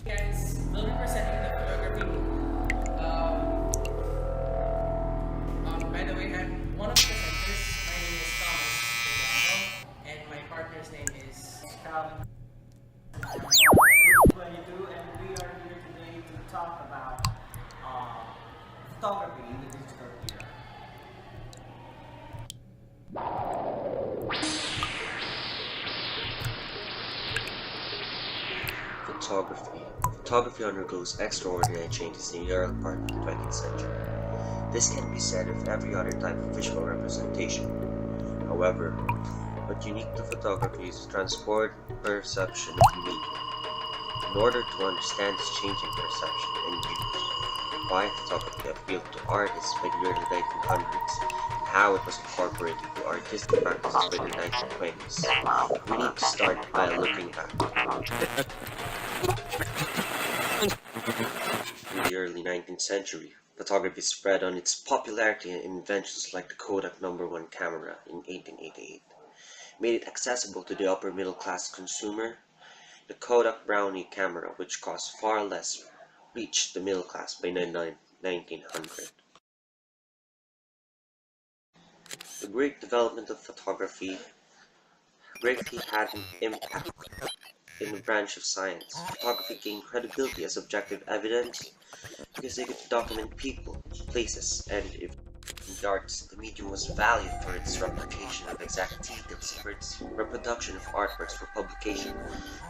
Guys, we'll be presenting the photography. Um, by the way, I'm one of the presenters. My name is Thomas Pefianco, and my partner's name is Calvin. 22, and we are here today to talk about photography in the digital era. Photography. Photography undergoes extraordinary changes in the early part of the 20th century. This can be said of every other type of visual representation. However, what's unique to photography is the transport perception of the medium. In order to understand this changing perception and use, why photography appealed to artists by the early 1900s, and how it was incorporated into artistic practices by the 1920s, we need to start by looking back. In the early 19th century, photography spread on its popularity and inventions like the Kodak #1 camera in 1888 made it accessible to the upper middle class consumer. The Kodak Brownie camera, which cost far less, reached the middle class by 1900. The great development of photography greatly had an impact in the branch of science. Photography gained credibility as objective evidence because they could document people, places, and events. In the arts, the medium was valued for its replication of exact details for its reproduction of artworks for publication,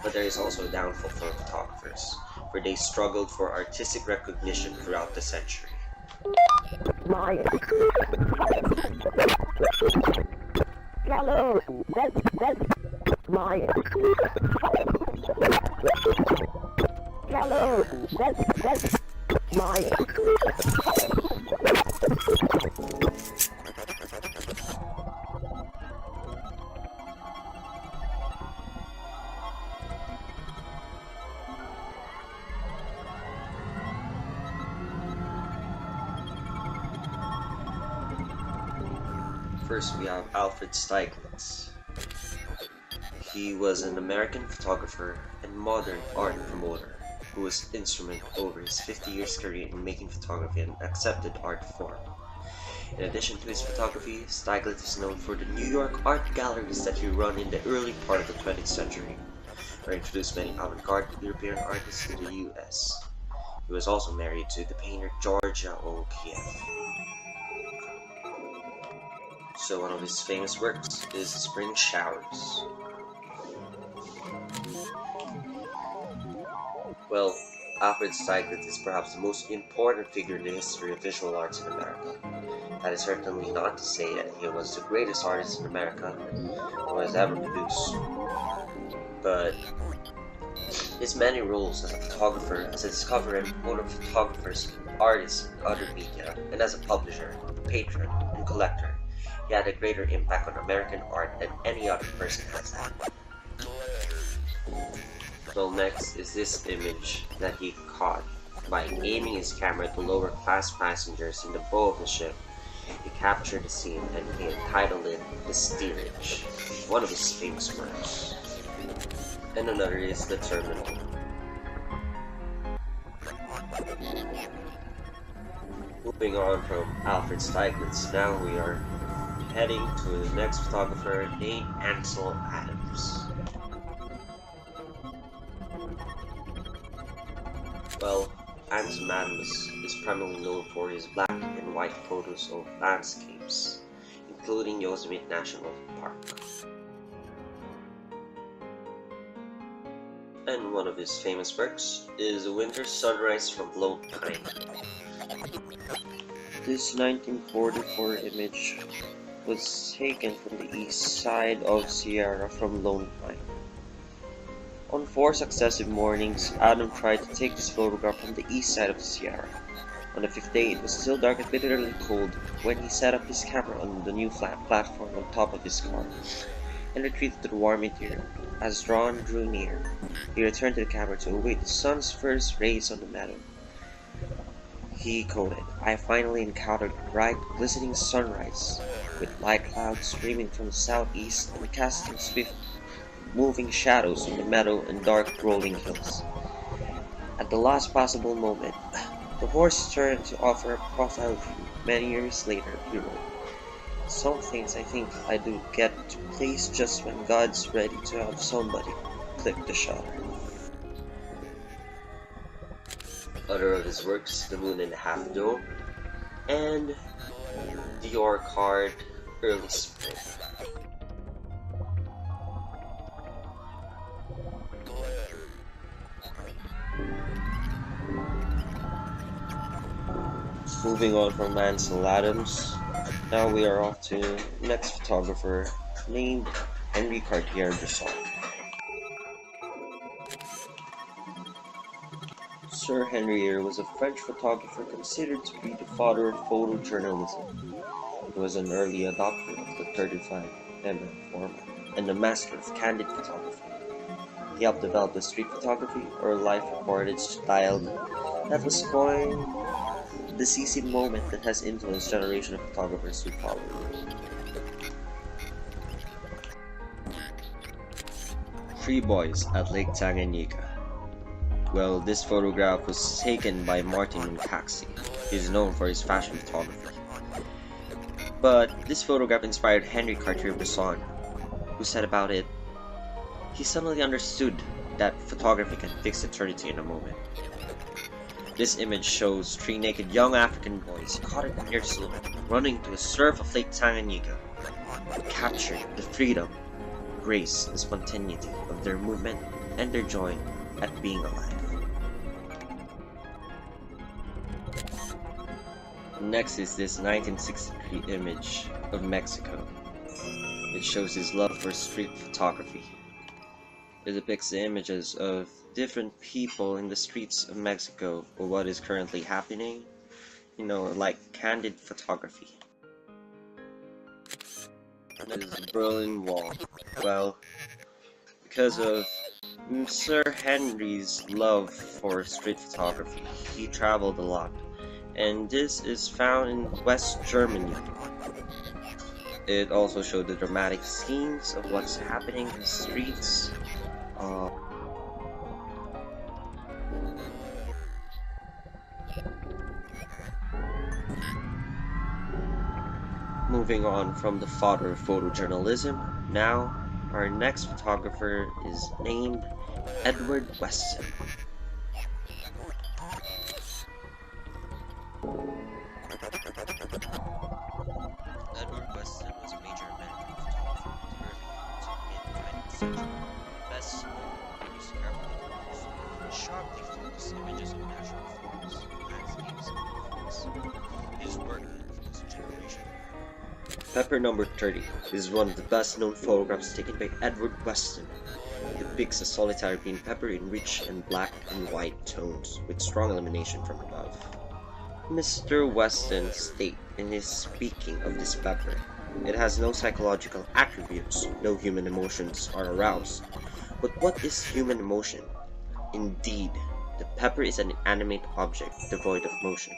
but there is also a downfall for photographers, for they struggled for artistic recognition throughout the century. First, we have Alfred Stieglitz. He was an American photographer and modern art promoter who was instrumental over his 50 years career in making photography an accepted art form. In addition to his photography, Stieglitz is known for the New York art galleries that he ran in the early part of the 20th century, where he introduced many avant-garde European artists in the US. He was also married to the painter Georgia O'Keeffe. So one of his famous works is Spring Showers. Well, Alfred Stieglitz is perhaps the most important figure in the history of visual arts in America. That is certainly not to say that he was the greatest artist in America who has ever produced, but his many roles as a photographer, as a discoverer and promoter of photographers, artists, and other media, and as a publisher, patron, and collector, he had a greater impact on American art than any other person has had. Well, next is this image that he caught by aiming his camera at the lower class passengers in the bow of the ship. He captured the scene and he entitled it The Steerage, one of his famous works. And another is The Terminal. Moving on from Alfred Stieglitz, now we are heading to the next photographer named Ansel Adams. Well, Ansel Adams is primarily known for his black and white photos of landscapes, including Yosemite National Park. And one of his famous works is A Winter Sunrise from Lone Pine. This 1944 image was taken from the east side of Sierra from Lone Pine. On 4 successive mornings, Adam tried to take this photograph from the east side of the Sierra. On the fifth day, it was still dark and bitterly cold when he set up his camera on the new flat platform on top of his car and retreated to the warm interior. As dawn drew near, he returned to the camera to await the sun's first rays on the meadow. He quoted, "I finally encountered a bright, glistening sunrise, with light clouds streaming from the southeast and casting swift, moving shadows on the meadow and dark, rolling hills. At the last possible moment, the horse turned to offer a profile view. Many years later, he wrote, some things I think I do get to place just when God's ready to have somebody click the shutter." Other of his works, The Moon and a Half Dome, and Dior Card Early Spring. Moving on from Ansel Adams, now we are off to next photographer named Henri Cartier-Bresson. Sir Henri was a French photographer considered to be the father of photojournalism. He was an early adopter of the 35mm format and a master of candid photography. He helped develop the street photography or life recorded style that was coined the CC moment that has influenced generation of photographers who followed. Three Boys at Lake Tanganyika. Well, this photograph was taken by Martin Munkaxi. He is known for his fashion photography. But this photograph inspired Henri Cartier-Bresson, who said about it, "He suddenly understood that photography can fix eternity in a moment." This image shows three naked young African boys caught in near silhouette running to the surf of Lake Tanganyika. It captured the freedom, grace, and spontaneity of their movement and their joy at being alive. Next is this 1963 image of Mexico. It shows his love for street photography. It depicts the images of different people in the streets of Mexico or what is currently happening, like candid photography. This is the Berlin Wall. Well, because of Sir Henry's love for street photography, he traveled a lot, and this is found in West Germany. It also showed the dramatic scenes of what's happening in the streets. Moving on from the father of photojournalism, now our next photographer is named Edward Weston. Edward Weston was a major American photographer of the early to mid-20th century. Best known for his careful photos, sharply focused images of natural forms, landscapes, and movements. His work influenced a generation. Pepper number 30 is one of the best known photographs taken by Edward Weston. It depicts a solitary green pepper in rich and black and white tones with strong illumination from above. Mr. Weston states in his speaking of this pepper, "It has no psychological attributes, no human emotions are aroused. But what is human emotion? Indeed, the pepper is an inanimate object devoid of motion.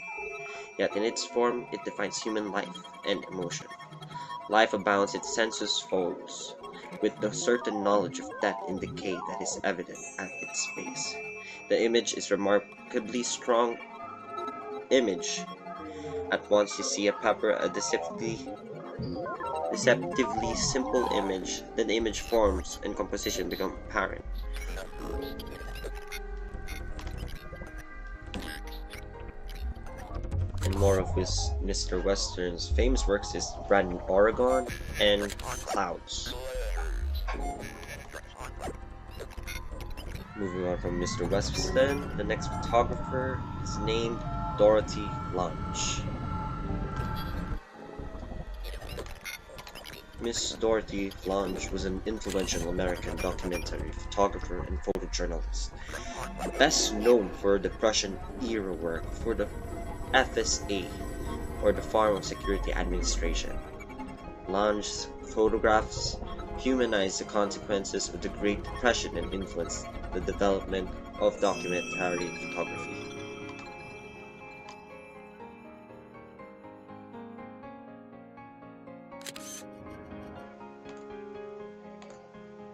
Yet in its form it defines human life and emotion. Life abounds its sensuous folds, with the certain knowledge of death and decay that is evident at its base. The image is remarkably strong image. At once you see a pepper, a deceptively simple image, then the image forms and composition become apparent." And more of Mr. Western's famous works is Brandon, Oregon, and Clouds. Moving on from Mr. Weston, the next photographer is named Dorothy Lange. Miss Dorothy Lange was an influential American documentary photographer and photojournalist, best known for Depression-era work for the FSA, or the Farm of Security Administration. Lange's photographs humanized the consequences of the Great Depression and influenced the development of documentary photography.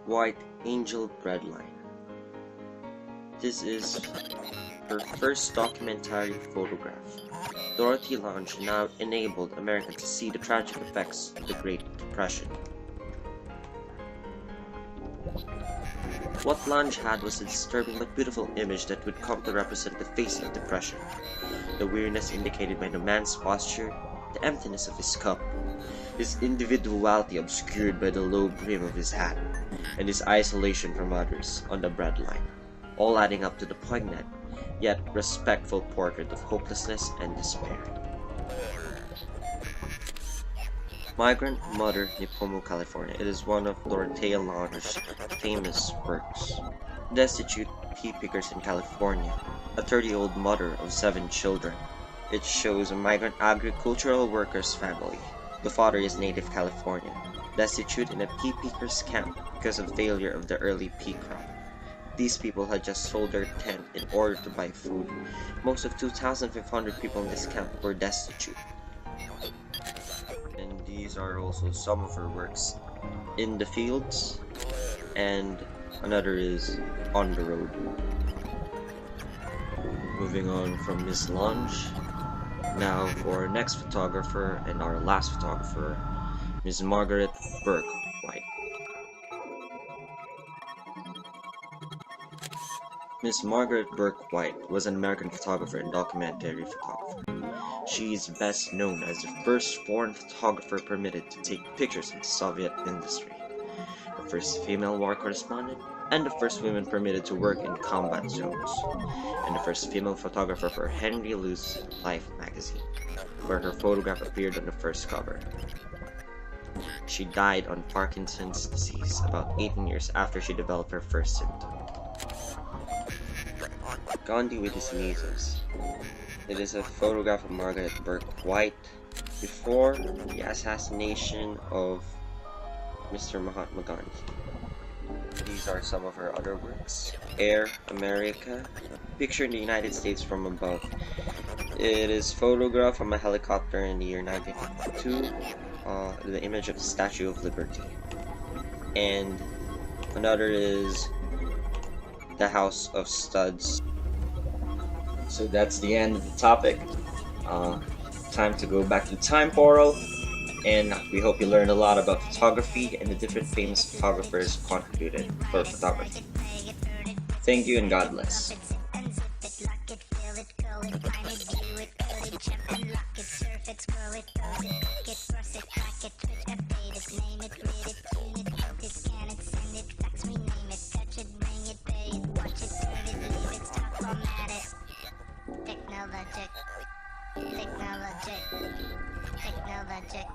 White Angel Breadline. This is her first documentary photograph. Dorothy Lange now enabled Americans to see the tragic effects of the Great Depression. What Lange had was a disturbing but beautiful image that would come to represent the face of depression. The weariness indicated by the man's posture, the emptiness of his cup, his individuality obscured by the low brim of his hat, and his isolation from others on the breadline, all adding up to the poignant, yet respectful portrait of hopelessness and despair. Migrant Mother, Nipomo, California. It is one of Dorothea Lange's famous works. Destitute pea pickers in California, a 30-year-old mother of 7 children. It shows a migrant agricultural worker's family. The father is native Californian, destitute in a pea pickers camp because of failure of the early pea crop. These people had just sold their tent in order to buy food. Most of 2,500 people in this camp were destitute. And these are also some of her works. In the Fields, and another is On the Road. Moving on from Miss Lange, now for our next photographer and our last photographer, Miss Margaret Burke White. Miss Margaret Burke White was an American photographer and documentary photographer. She is best known as the first foreign photographer permitted to take pictures of the Soviet industry, the first female war correspondent, and the first woman permitted to work in combat zones, and the first female photographer for Henry Lou's Life magazine, where her photograph appeared on the first cover. She died on Parkinson's disease about 18 years after she developed her first symptom. Gandhi with his measles. It is a photograph of Margaret Burke White before the assassination of Mr. Mahatma Gandhi. These are some of her other works. Air America, picture in the United States from above. It is photographed from a helicopter in the year 1952, the image of the Statue of Liberty. And another is the House of Studs. So that's the end of the topic. Time to go back to the time portal, and we hope you learned a lot about photography and the different famous photographers contributed for photography. Thank you and God bless. Technologic.